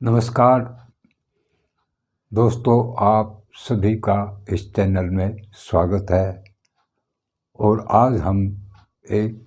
नमस्कार दोस्तों, आप सभी का इस चैनल में स्वागत है। और आज हम एक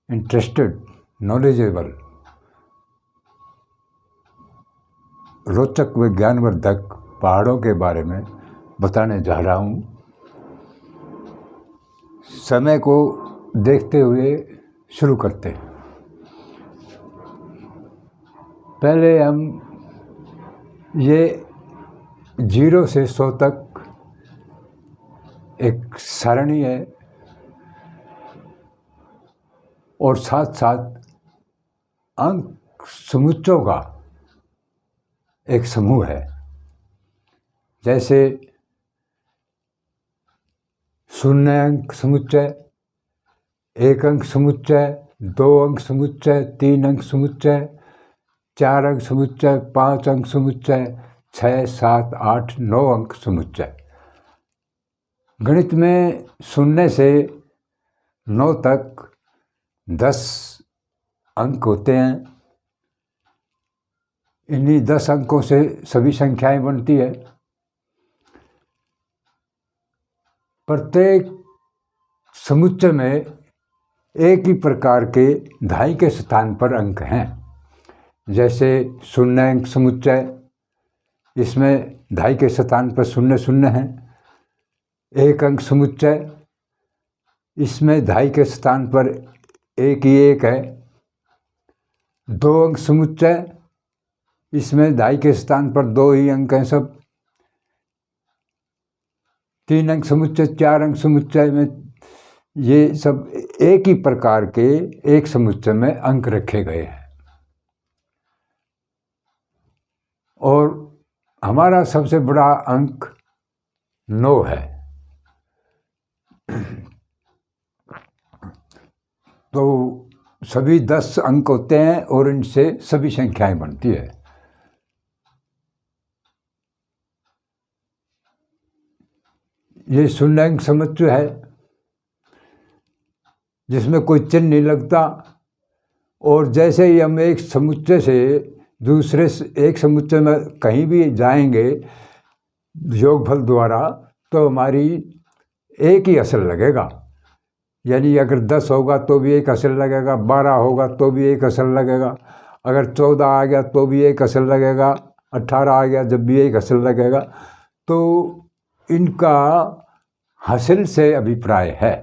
इंटरेस्टेड, नॉलेजेबल, रोचक, विज्ञानवर्धक पहाड़ों के बारे में बताने जा रहा हूँ। समय को देखते हुए शुरू करते हैं। पहले हम ये 0 से 100 तक एक सारणी है और साथ साथ अंक समुच्चयों का एक समूह है। जैसे 0 अंक समुच्चय, 1 अंक समुच्चय, 2 अंक समुच्चय, 3 अंक समुच्चय, 4 अंक समुच्चय, 5 अंक समुच्चय, 6, 7, 8, 9 अंक समुच्चय। गणित में 0 से 9 तक 10 अंक होते हैं। इन्हीं 10 अंकों से सभी संख्याएं बनती है। प्रत्येक समुच्चय में एक ही प्रकार के धाई के स्थान पर अंक हैं। जैसे 0 अंक समुच्चय, इसमें धाई के स्थान पर 0 0 है। 1 अंक समुच्चय, इसमें धाई के स्थान पर 1 ही 1 है। 2 अंक समुच्चय, इसमें धाई के स्थान पर 2 ही अंक हैं सब। 3 अंक समुच्चय, 4 अंक समुच्चय में ये सब एक ही प्रकार के एक समुच्चय में अंक रखे गए हैं। और हमारा सबसे बड़ा अंक 9 है। तो सभी 10 अंक होते हैं और इनसे सभी संख्याएं बनती है। ये 0 अंक समुच्चय है जिसमें कोई चिन्ह नहीं लगता। और जैसे ही हम एक समुच्चय से दूसरे एक समुच्चय में कहीं भी जाएंगे योगफल द्वारा, तो हमारी एक ही असल लगेगा। यानी अगर 10 होगा तो भी एक असल लगेगा, 12 होगा तो भी एक असल लगेगा, अगर 14 आ गया तो भी एक असल लगेगा, 18 आ गया जब भी एक असल लगेगा। तो इनका हासिल से अभिप्राय है।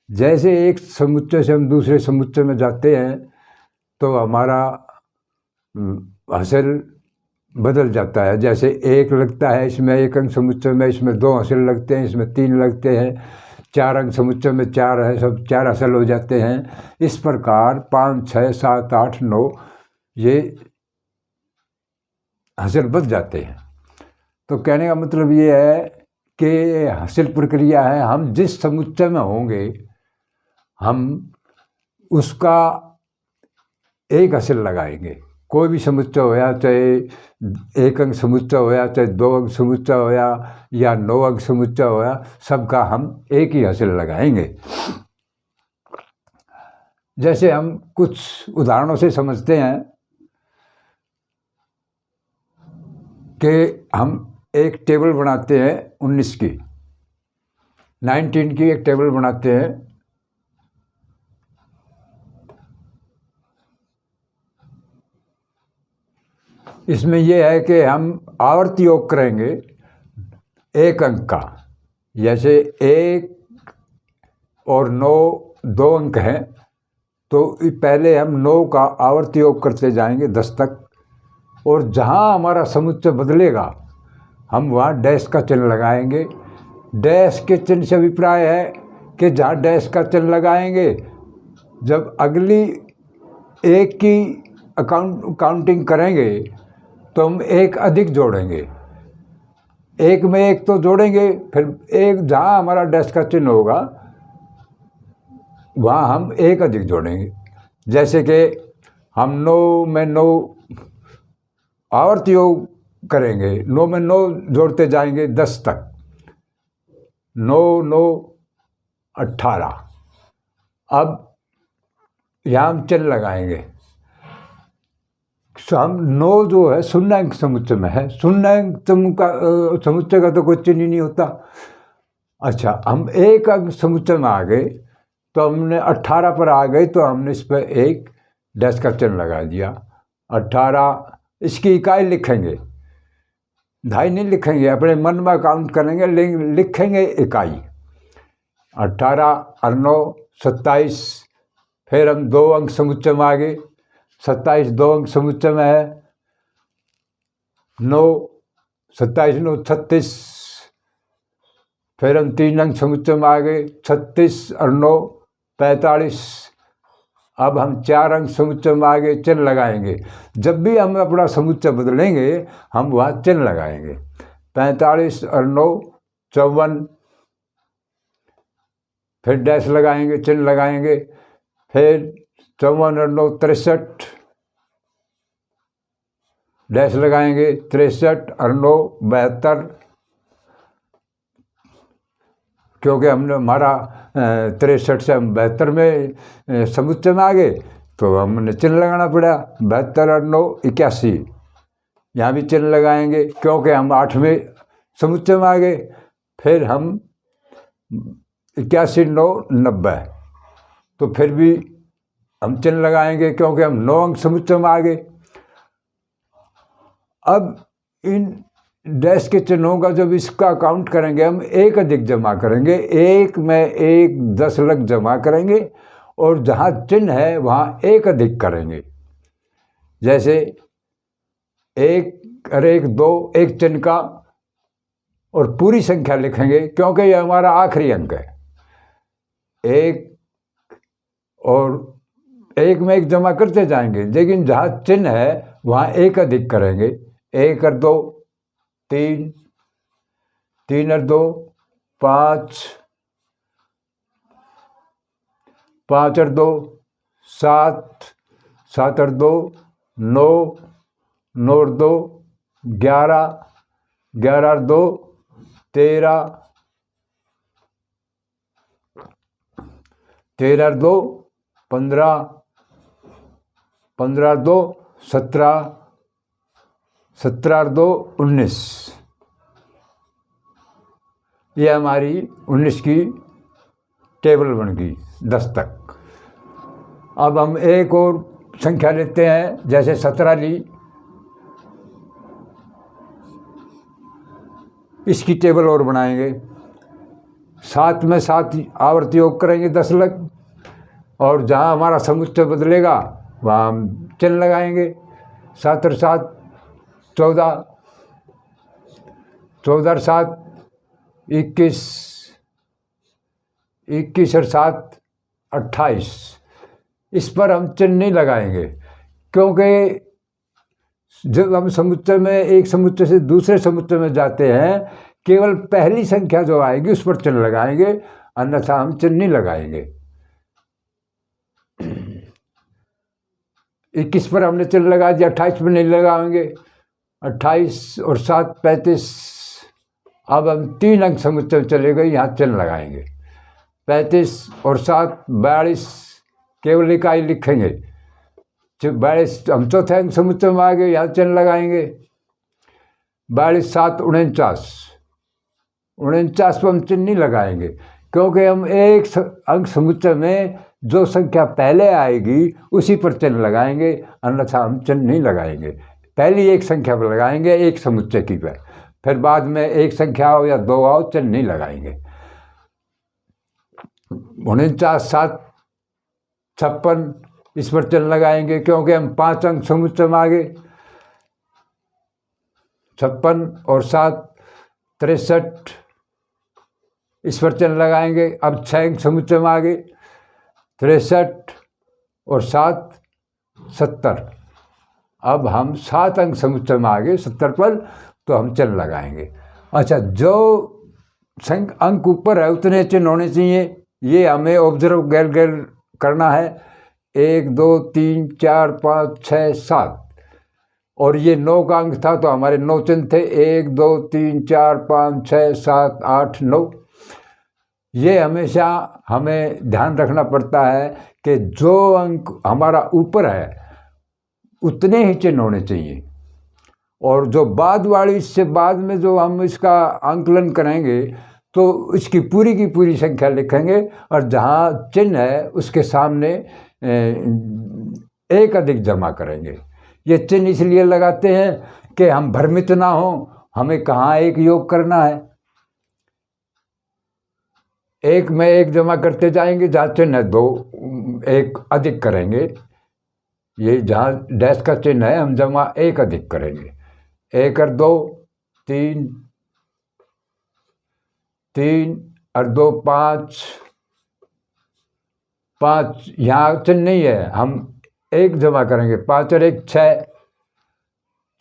जैसे एक समुच्चय से हम दूसरे समुच्चय में जाते हैं तो हमारा हासिल बदल जाता है। जैसे 1 लगता है इसमें 1 अंक समुच्चय में, इसमें 2 हासिल लगते हैं, इसमें 3 लगते हैं। 4 अंक समुच्चय में 4 है, सब 4 हासिल हो जाते हैं। इस प्रकार 5, 6, 7, 8, 9 ये हासिल बदल जाते हैं। तो कहने का मतलब ये है कि हासिल प्रक्रिया है। हम जिस समुच्चय में होंगे हम उसका एक हासिल लगाएंगे। कोई भी समुच्चय होया, चाहे 1 अंक समुच्चय होया, चाहे 2 अंक समुच्चय होया या 9 अंक समुच्चय होया, सबका हम एक ही हासिल लगाएंगे। जैसे हम कुछ उदाहरणों से समझते हैं कि हम एक टेबल बनाते हैं 19 की, 19 की एक टेबल बनाते हैं। इसमें यह है कि हम आवर्त योग करेंगे 1 अंक का। जैसे 1 और 9 2 अंक हैं, तो पहले हम 9 का आवर्त योग करते जाएंगे 10 तक। और जहाँ हमारा समुच्चय बदलेगा हम वहाँ डैश का चिन्ह लगाएंगे। डैश के चिन्ह से अभिप्राय है कि जहाँ डैश का चिन्ह लगाएंगे, जब अगली एक की काउंटिंग करेंगे तो हम 1 अधिक जोड़ेंगे। 1 में 1 तो जोड़ेंगे, फिर 1 जहाँ हमारा डैश का चिन्ह होगा वहाँ हम 1 अधिक जोड़ेंगे। जैसे कि हम 9 में 9 आवर्त योग करेंगे, 9 में 9 जोड़ते जाएंगे 10 तक। 9, 9, 18। अब यहाँ हम चिन्ह लगाएंगे हम नौ जो है शून्य अंक समुच्चय में है, शून्य अंक समुच्चय का तो कोई चिन्ह ही नहीं होता। अच्छा, हम एक अंक समुच्चय में आ गए तो हमने 18 पर आ गए तो हमने इस पर एक डैश का चिन्ह लगा दिया। 18 इसकी इकाई लिखेंगे, ढाई नहीं लिखेंगे, अपने मन में काउंट करेंगे, लिखेंगे इकाई। 18 और 9 27। फिर हम 2 अंक समुच्चय में आ गए, 27 2 अंक समुच्चय में है, 9 27 9 36। फिर हम 3 अंक समुच्चय में आ गए, 36 और 9 45। अब हम 4 अंक समुच्चय में आ गए, चिन्ह लगाएंगे। जब भी हम अपना समुच्चय बदलेंगे हम वहाँ चिन्ह लगाएंगे। 45 और 9 54। फिर डैश लगाएंगे, चिन्ह लगाएंगे। फिर 54 और 9 63, डैश लगाएंगे। 63 और 9 72, क्योंकि हमने हमारा 63 से हम 72 में समुच्चय में आ गए तो हमने चिन्ह लगाना पड़ा। 72 और 9 81, यहाँ भी चिन्ह लगाएंगे क्योंकि हम 8वें समुच्चय में आ गए। फिर हम 81 9 90, तो फिर भी हम चिन्ह लगाएंगे क्योंकि हम 9 अंक समुच्चय में आ गए। अब इन डैश के चिन्हों का जब इसका काउंट करेंगे हम एक अधिक जमा करेंगे, एक में एक 10 लग जमा करेंगे और जहाँ चिन्ह है वहाँ एक अधिक करेंगे। जैसे 1 और 1 2, एक चिन्ह का और पूरी संख्या लिखेंगे क्योंकि ये हमारा आखिरी अंक है। 1 और 1 में एक जमा करते जाएंगे, लेकिन जहाँ चिन्ह है वहाँ एक अधिक करेंगे। 1 और 2 3, 3 और 2 5, 5 और 2 7, 7 और 2 9, 9 और 2 11, 11 और 2 13, 13 और 2 15, 15 और 2 17, 17 और 2 19। ये हमारी 19 की टेबल बन गई 10 तक। अब हम एक और संख्या लेते हैं, जैसे 17 ली, इसकी टेबल और बनाएंगे। 7 में 7 आवर्ती योग करेंगे 10 लग, और जहाँ हमारा समुच्चय बदलेगा वहाँ हम चिन्ह लगाएंगे। 7 और 7 14, 14 और 7 21, 21 और 7 28। इस पर हम चिन्ह नहीं लगाएंगे क्योंकि जब हम समुच्चय में एक समुच्चय से दूसरे समुच्चय में जाते हैं केवल पहली संख्या जो आएगी उस पर चिन्ह लगाएंगे, अन्यथा हम चिन्ह नहीं लगाएंगे। 21 पर हमने चिन्ह लगा दिया, 28 पर नहीं लगाएंगे। 28 और 7 35। अब हम 3 अंक समुच्चय चले गए, यहाँ चिन्ह लगाएंगे। 35 और 7 42, केवल इकाई लिखेंगे। 42 हम चौथे अंक समुच्चय में आ गए, यहाँ चिन्ह लगाएंगे। 42 7 49, 49 पर हम चिन्ह नहीं लगाएंगे क्योंकि हम एक अंक समुच्चय में जो संख्या पहले आएगी उसी पर चिन्ह लगाएंगे, अन्यथा हम चिन्ह नहीं लगाएंगे। पहली एक संख्या पर लगाएंगे एक समुच्चय की पर, फिर बाद में एक संख्या हो या 2 आओ चिन्ह नहीं लगाएंगे। 49 7 56, इस पर चिन्ह लगाएंगे क्योंकि हम 5 अंक समुच्चय में आ गए। 56 और 7 63, इस पर चिन्ह लगाएंगे। अब 6 अंक समुच्चय में आ गए। 63 और 7 70। अब हम 7 अंक समुच्चय में आ गए 70 पर, तो हम चिन्ह लगाएंगे। अच्छा, जो अंक ऊपर है उतने चिन्ह होने चाहिए, ये हमें ऑब्जर्व गैर गैर करना है। 1 2 3 4 5 6 7, और ये 9 का अंक था तो हमारे 9 चिन्ह थे। 1 2 3 4 5 6 7 8 9। ये हमेशा हमें ध्यान रखना पड़ता है कि जो अंक हमारा ऊपर है उतने ही चिन्ह होने चाहिए। और जो बाद वाली, इससे बाद में जो हम इसका आंकलन करेंगे तो इसकी पूरी की पूरी संख्या लिखेंगे, और जहाँ चिन्ह है उसके सामने एक अधिक जमा करेंगे। ये चिन्ह इसलिए लगाते हैं कि हम भ्रमित ना हो, हमें कहाँ एक योग करना है। एक में एक जमा करते जाएंगे, जहाँ चिन्ह है दो एक अधिक करेंगे। ये जहाँ डैश का चिन्ह है हम जमा एक अधिक करेंगे। एक और दो तीन, तीन और दो पाँच, पाँच यहाँ चिन्ह नहीं है, हम एक जमा करेंगे। पाँच और एक छः,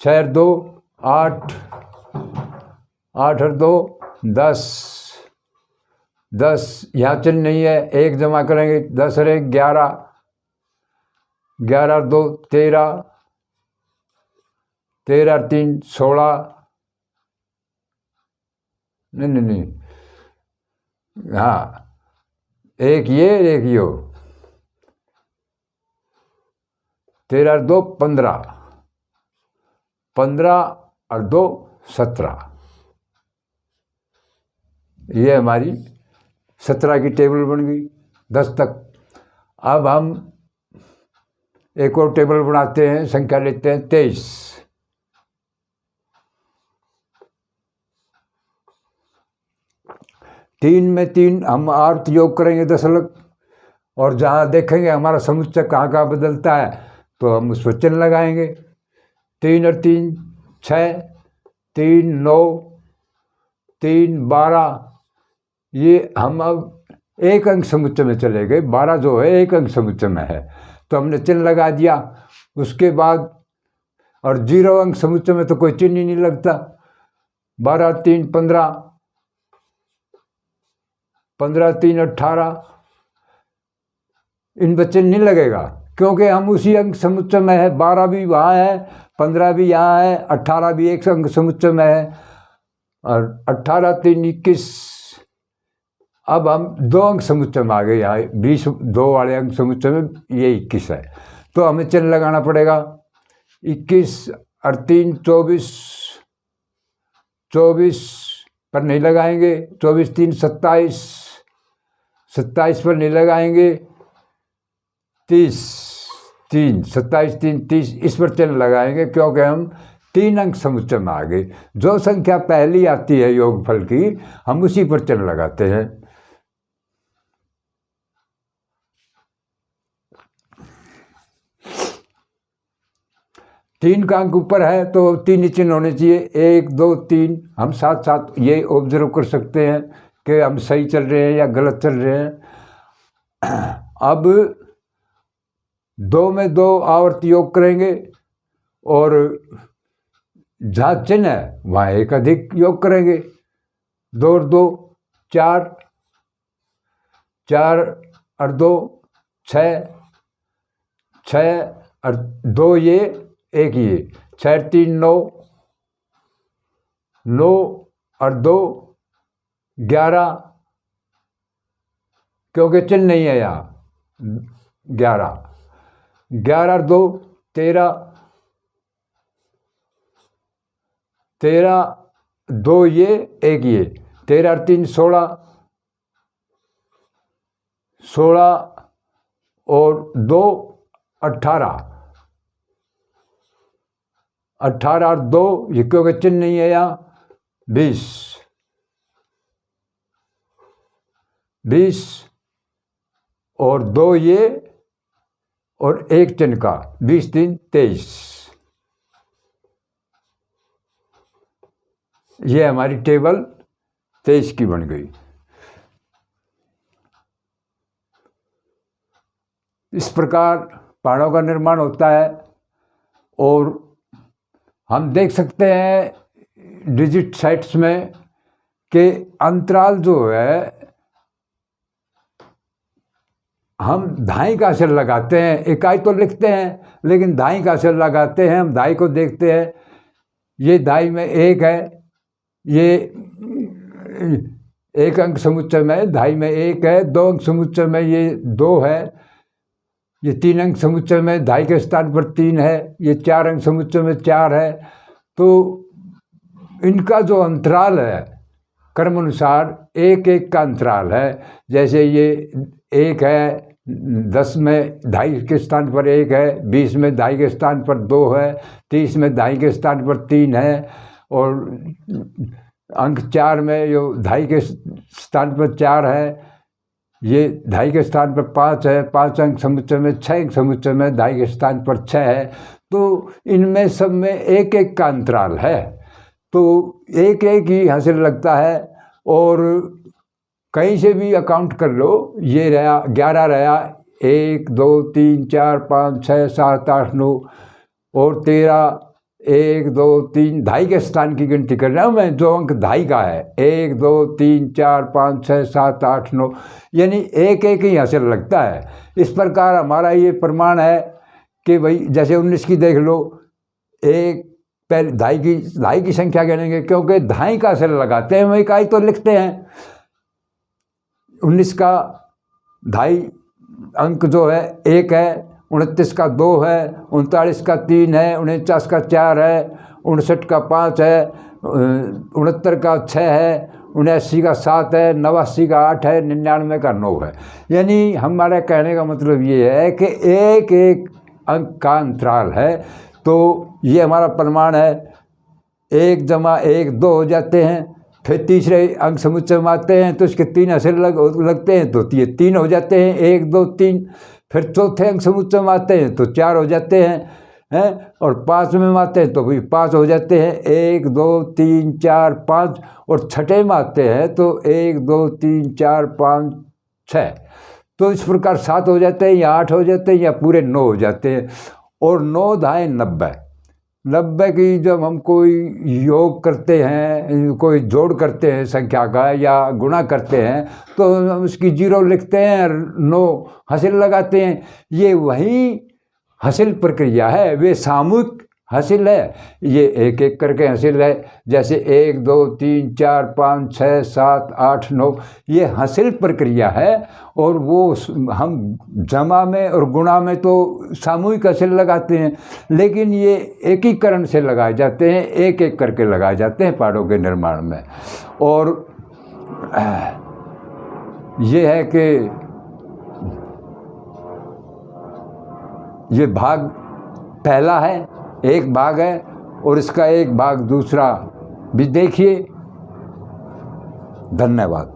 छः और दो आठ, आठ और दो 10, 10 यहाँ चिन्ह नहीं है, एक जमा करेंगे। 10 और एक 11, 11 और दो 13, 13 और तीन 16, नहीं, हाँ एक ये एक यो, 13 और दो 15, 15 और दो 17। ये हमारी 17 की टेबल बन गई 10 तक। अब हम एक और टेबल बनाते हैं, संख्या लेते हैं 23। 3 में 3 हम आर्त योग करेंगे दशमलव, और जहाँ देखेंगे हमारा समुच्चय कहाँ कहाँ बदलता है तो हम उस पर चिन्ह लगाएंगे। 3 और 3 6, 3 9, 3 12। ये हम अब एक अंक समुच्चय में चले गए। 12 जो है एक अंक समुच्चय में है तो हमने चिन्ह लगा दिया। उसके बाद और 0 अंक समुच्चय में तो कोई चिन्ह ही नहीं लगता। 12 3 15, 15 3 18, इन पर चिन्ह नहीं लगेगा क्योंकि हम उसी अंक समुच्चय में है। 12 भी वहाँ है, 15 भी यहाँ है, 18 भी एक अंक समुच्चय में है, और 18 3 21। अब हम 2 अंक समुच्चय में आ गए। यहाँ 20 2 वाले अंक समुच्चय में ये 21 है तो हमें चिन्ह लगाना पड़ेगा। 21 और 3 24, 24 पर नहीं लगाएंगे। 24 3 27, 27 पर नहीं लगाएंगे। 30 3 27 3 30, इस पर चिन्ह लगाएंगे क्योंकि हम 3 अंक समुच्चय में आ गए। जो संख्या पहली आती है योगफल की हम उसी पर चिन्ह लगाते हैं। तीन का अंक ऊपर है तो 3 ही चिन्ह होने चाहिए। 1 2 3 हम साथ साथ ये ऑब्जर्व कर सकते हैं कि हम सही चल रहे हैं या गलत चल रहे हैं। अब 2 में 2 आवर्त योग करेंगे और जहाँ चिन्ह है वहाँ एक अधिक योग करेंगे। 2 और 2 4, 4 और 2 6, 6 और 2 ये एक ये 6 और 3 9, 9 और 2 11, क्योंकि चिन्ह नहीं है यहाँ 11, 11 और 2 13, 13 2 ये एक ये 13 और 3 16, 16 और 2 18, 18 और 2 ये क्योंकि चिन्ह नहीं है यहाँ 20, 20 और 2 ये और एक चिन्ह का 20 3 23। ये हमारी टेबल 23 की बन गई। इस प्रकार पहाड़ों का निर्माण होता है और हम देख सकते हैं डिजिट सेट्स में कि अंतराल जो है हम धाई का अक्षर लगाते हैं। इकाई तो लिखते हैं लेकिन धाई का अक्षर लगाते हैं। हम धाई को देखते हैं, ये धाई में 1 है, ये एक अंक समुच्चय में धाई में 1 है। 2 अंक समुच्चय में ये 2 है, ये 3 अंक समुच्चय में धाई के स्थान पर 3 है, ये 4 अंक समुच्चय में 4 है। तो इनका जो अंतराल है क्रम अनुसार 1-1 का अंतराल है। जैसे ये 1 है, 10 में धाई के स्थान पर 1 है, 20 में धाई के स्थान पर 2 है, 30 में धाई के स्थान पर 3 है, और अंक 4 में जो धाई के स्थान पर 4 है, ये धाई के स्थान पर 5 है, 5 अंक समुच्चय में 6 अंक समुच्चय में धाई के स्थान पर 6 है। तो इनमें सब में 1-1 का अंतराल है, तो 1-1 ही हासिल लगता है। और कहीं से भी अकाउंट कर लो, ये रहा 11 रहा, 1 2 3 4 5 6 7 8 9 और 13, 1 2 3 धाई के स्थान की गिनती कर रहा हूँ मैं, जो अंक धाई का है 1 2 3 4 5 6 7 8 9, यानी 1-1 ही हासिल लगता है। इस प्रकार हमारा ये प्रमाण है कि भाई जैसे 19 की देख लो, एक पहले धाई की संख्या गिनेंगे, क्योंकि धाई का हासिल लगाते हैं, वही इकाई तो लिखते हैं। 19 का धाई अंक जो है 1 है, 29 का 2 है, 39 का 3 है, 49 का 4 है, 59 का 5 है, 69 का 6 है, 79 का 7 है, 89 का 8 है, 99 का 9 है। यानी हमारे कहने का मतलब ये है कि 1-1 अंक का अंतराल है। तो ये हमारा प्रमाण है। 1 जमा 1 2 हो जाते हैं, फिर तीसरे अंक समुच्चय में आते हैं तो इसके 3 हासिल लगते हैं, तो ये 3 हो जाते हैं, 1 2 3। फिर चौथे अंक समुच्चय में आते हैं तो 4 हो जाते हैं, और 5 में आते हैं तो भी 5 हो जाते हैं, 1 2 3 4 5। और छठे में आते हैं तो 1 2 3 4 5 6। तो इस प्रकार 7 हो जाते हैं, या 8 हो जाते हैं, या पूरे 9 हो जाते हैं। और 9 धाए 90 की जब हम कोई योग करते हैं, कोई जोड़ करते हैं संख्या का या गुणा करते हैं, तो हम उसकी 0 लिखते हैं, 9 हासिल लगाते हैं। ये वही हासिल प्रक्रिया है, वे सामूहिक हासिल है, ये 1-1 करके हासिल है। जैसे 1 2 3 4 5 6 7 8 9, ये हासिल प्रक्रिया है। और वो हम जमा में और गुणा में तो सामूहिक हासिल लगाते हैं, लेकिन ये एकीकरण से लगाए जाते हैं, 1-1 करके लगाए जाते हैं पाठों के निर्माण में। और ये है कि ये भाग पहला है, एक भाग है, और इसका एक भाग दूसरा भी देखिए। धन्यवाद।